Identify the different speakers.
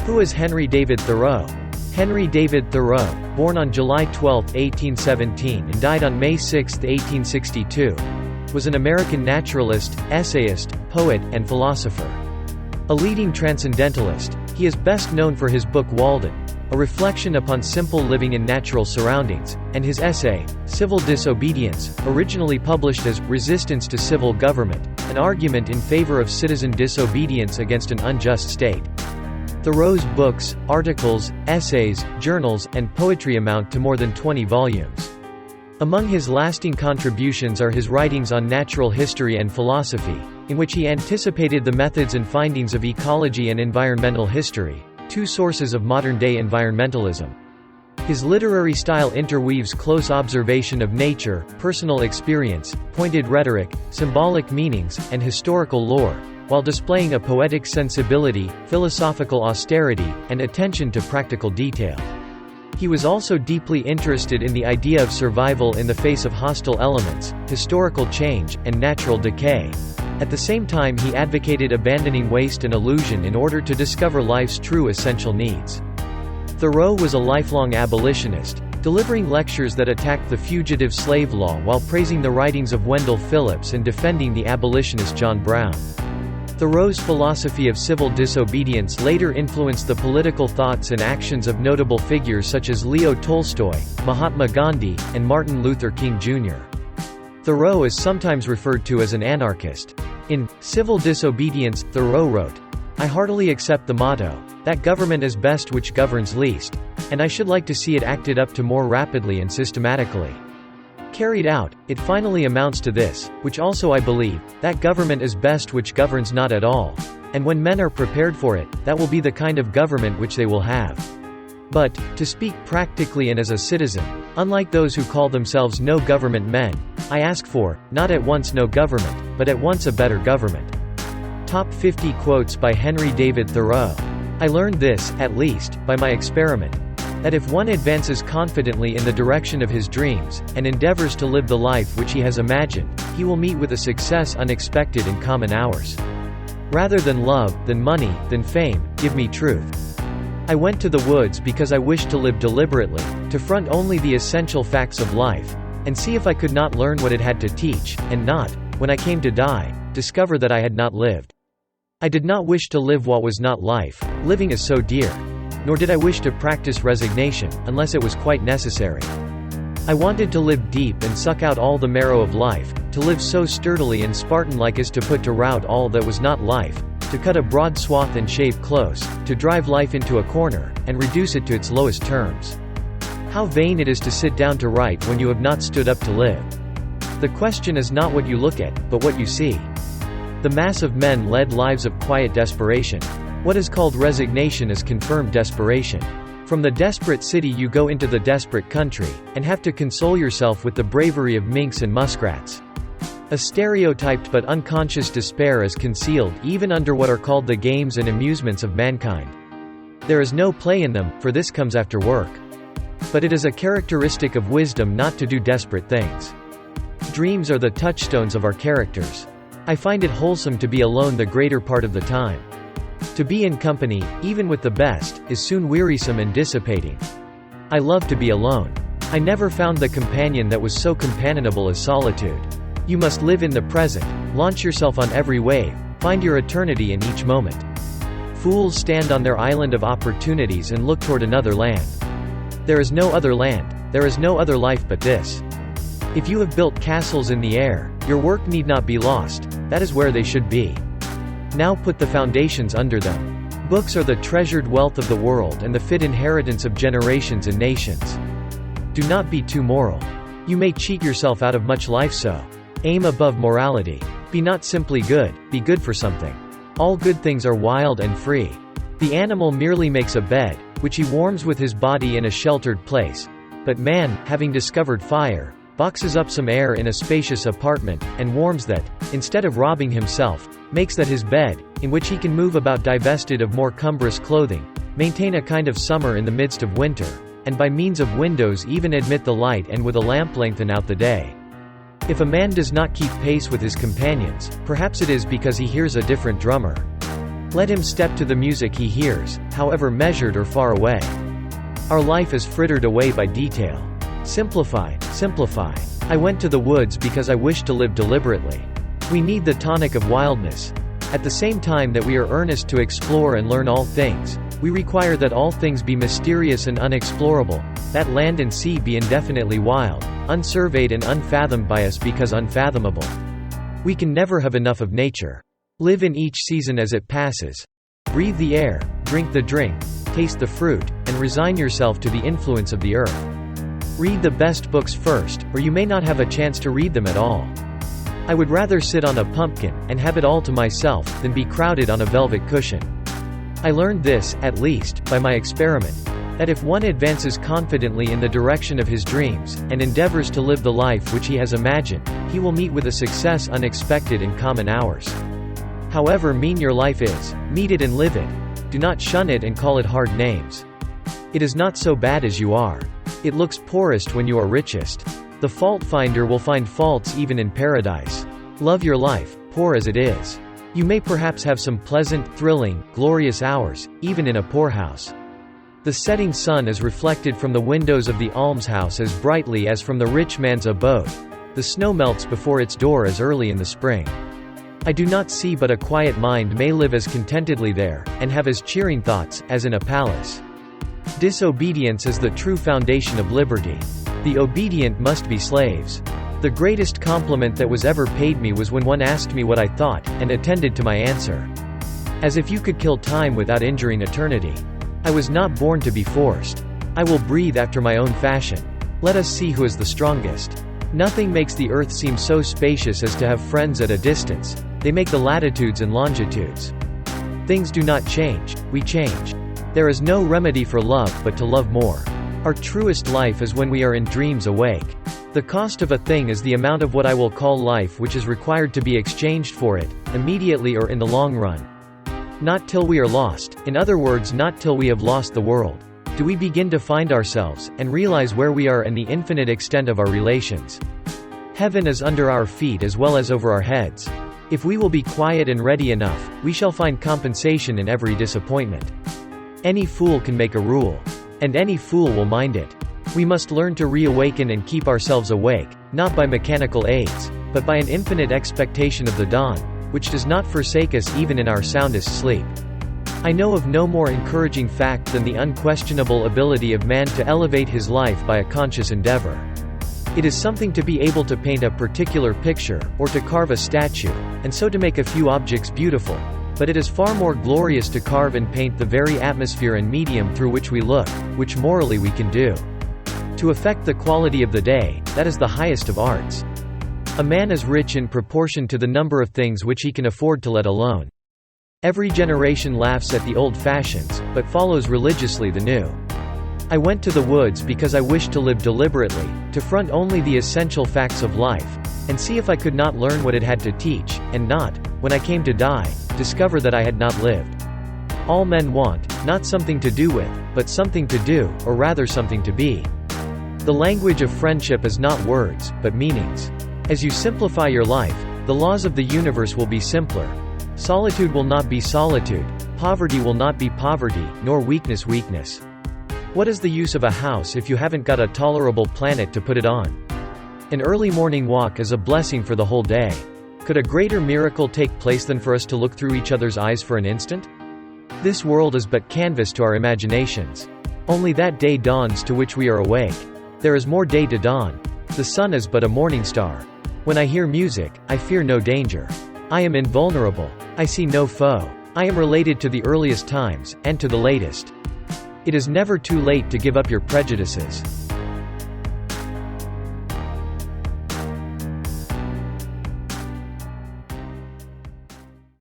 Speaker 1: Who is Henry David Thoreau? Henry David Thoreau, born on July 12, 1817 and died on May 6, 1862, was an American naturalist, essayist, poet, and philosopher. A leading transcendentalist, he is best known for his book Walden, a reflection upon simple living in natural surroundings, and his essay, Civil Disobedience, originally published as Resistance to Civil Government, an argument in favor of citizen disobedience against an unjust state. Thoreau's books, articles, essays, journals, and poetry amount to more than 20 volumes. Among his lasting contributions are his writings on natural history and philosophy, in which he anticipated the methods and findings of ecology and environmental history, two sources of modern-day environmentalism. His literary style interweaves close observation of nature, personal experience, pointed rhetoric, symbolic meanings, and historical lore, while displaying a poetic sensibility, philosophical austerity, and attention to practical detail. He was also deeply interested in the idea of survival in the face of hostile elements, historical change, and natural decay. At the same time, he advocated abandoning waste and illusion in order to discover life's true essential needs. Thoreau was a lifelong abolitionist, delivering lectures that attacked the fugitive slave law while praising the writings of Wendell Phillips and defending the abolitionist John Brown. Thoreau's philosophy of civil disobedience later influenced the political thoughts and actions of notable figures such as Leo Tolstoy, Mahatma Gandhi, and Martin Luther King Jr. Thoreau is sometimes referred to as an anarchist. In Civil Disobedience, Thoreau wrote, "I heartily accept the motto, that government is best which governs least, and I should like to see it acted up to more rapidly and systematically. Carried out, it finally amounts to this, which also I believe, that government is best which governs not at all, and when men are prepared for it, that will be the kind of government which they will have. But, to speak practically and as a citizen, unlike those who call themselves no government men, I ask for, not at once no government, but at once a better government." Top 50 quotes by Henry David Thoreau. "I learned this, at least, by my experiment, that if one advances confidently in the direction of his dreams, and endeavors to live the life which he has imagined, he will meet with a success unexpected in common hours. Rather than love, than money, than fame, give me truth. I went to the woods because I wished to live deliberately, to front only the essential facts of life, and see if I could not learn what it had to teach, and not, when I came to die, discover that I had not lived. I did not wish to live what was not life, living is so dear. Nor did I wish to practice resignation, unless it was quite necessary. I wanted to live deep and suck out all the marrow of life, to live so sturdily and Spartan-like as to put to rout all that was not life, to cut a broad swath and shave close, to drive life into a corner, and reduce it to its lowest terms. How vain it is to sit down to write when you have not stood up to live. The question is not what you look at, but what you see. The mass of men led lives of quiet desperation. What is called resignation is confirmed desperation. From the desperate city you go into the desperate country, and have to console yourself with the bravery of minks and muskrats. A stereotyped but unconscious despair is concealed even under what are called the games and amusements of mankind. There is no play in them, for this comes after work. But it is a characteristic of wisdom not to do desperate things. Dreams are the touchstones of our characters. I find it wholesome to be alone the greater part of the time. To be in company, even with the best, is soon wearisome and dissipating. I love to be alone. I never found the companion that was so companionable as solitude. You must live in the present, launch yourself on every wave, find your eternity in each moment. Fools stand on their island of opportunities and look toward another land. There is no other land, there is no other life but this. If you have built castles in the air, your work need not be lost, that is where they should be. Now put the foundations under them. Books are the treasured wealth of the world and the fit inheritance of generations and nations. Do not be too moral. You may cheat yourself out of much life, so aim above morality. Be not simply good, be good for something. All good things are wild and free. The animal merely makes a bed, which he warms with his body in a sheltered place. But man, having discovered fire, boxes up some air in a spacious apartment, and warms that, instead of robbing himself, makes that his bed, in which he can move about divested of more cumbrous clothing, maintain a kind of summer in the midst of winter, and by means of windows even admit the light and with a lamp lengthen out the day. If a man does not keep pace with his companions, perhaps it is because he hears a different drummer. Let him step to the music he hears, however measured or far away. Our life is frittered away by detail. Simplify, simplify. I went to the woods because I wished to live deliberately. We need the tonic of wildness. At the same time that we are earnest to explore and learn all things, we require that all things be mysterious and unexplorable, that land and sea be indefinitely wild, unsurveyed and unfathomed by us because unfathomable. We can never have enough of nature. Live in each season as it passes. Breathe the air, drink the drink, taste the fruit, and resign yourself to the influence of the earth. Read the best books first, or you may not have a chance to read them at all. I would rather sit on a pumpkin, and have it all to myself, than be crowded on a velvet cushion. I learned this, at least, by my experiment, that if one advances confidently in the direction of his dreams, and endeavors to live the life which he has imagined, he will meet with a success unexpected in common hours. However mean your life is, meet it and live it. Do not shun it and call it hard names. It is not so bad as you are. It looks poorest when you are richest. The fault finder will find faults even in paradise. Love your life, poor as it is. You may perhaps have some pleasant, thrilling, glorious hours, even in a poorhouse. The setting sun is reflected from the windows of the almshouse as brightly as from the rich man's abode. The snow melts before its door as early in the spring. I do not see but a quiet mind may live as contentedly there, and have as cheering thoughts, as in a palace. Disobedience is the true foundation of liberty. The obedient must be slaves. The greatest compliment that was ever paid me was when one asked me what I thought, and attended to my answer. As if you could kill time without injuring eternity. I was not born to be forced. I will breathe after my own fashion. Let us see who is the strongest. Nothing makes the earth seem so spacious as to have friends at a distance. They make the latitudes and longitudes. Things do not change, we change. There is no remedy for love but to love more. Our truest life is when we are in dreams awake. The cost of a thing is the amount of what I will call life which is required to be exchanged for it, immediately or in the long run. Not till we are lost, in other words not till we have lost the world, do we begin to find ourselves, and realize where we are and the infinite extent of our relations. Heaven is under our feet as well as over our heads. If we will be quiet and ready enough, we shall find compensation in every disappointment. Any fool can make a rule. And any fool will mind it. We must learn to reawaken and keep ourselves awake, not by mechanical aids, but by an infinite expectation of the dawn, which does not forsake us even in our soundest sleep. I know of no more encouraging fact than the unquestionable ability of man to elevate his life by a conscious endeavor. It is something to be able to paint a particular picture, or to carve a statue, and so to make a few objects beautiful. But it is far more glorious to carve and paint the very atmosphere and medium through which we look, which morally we can do. To affect the quality of the day, that is the highest of arts. A man is rich in proportion to the number of things which he can afford to let alone. Every generation laughs at the old fashions, but follows religiously the new. I went to the woods because I wished to live deliberately, to front only the essential facts of life, and see if I could not learn what it had to teach, and not, when I came to die, discover that I had not lived. All men want, not something to do with, but something to do, or rather something to be. The language of friendship is not words, but meanings. As you simplify your life, the laws of the universe will be simpler. Solitude will not be solitude, poverty will not be poverty, nor weakness weakness. What is the use of a house if you haven't got a tolerable planet to put it on? An early morning walk is a blessing for the whole day. Could a greater miracle take place than for us to look through each other's eyes for an instant? This world is but canvas to our imaginations. Only that day dawns to which we are awake. There is more day to dawn. The sun is but a morning star. When I hear music, I fear no danger. I am invulnerable. I see no foe. I am related to the earliest times, and to the latest. It is never too late to give up your prejudices.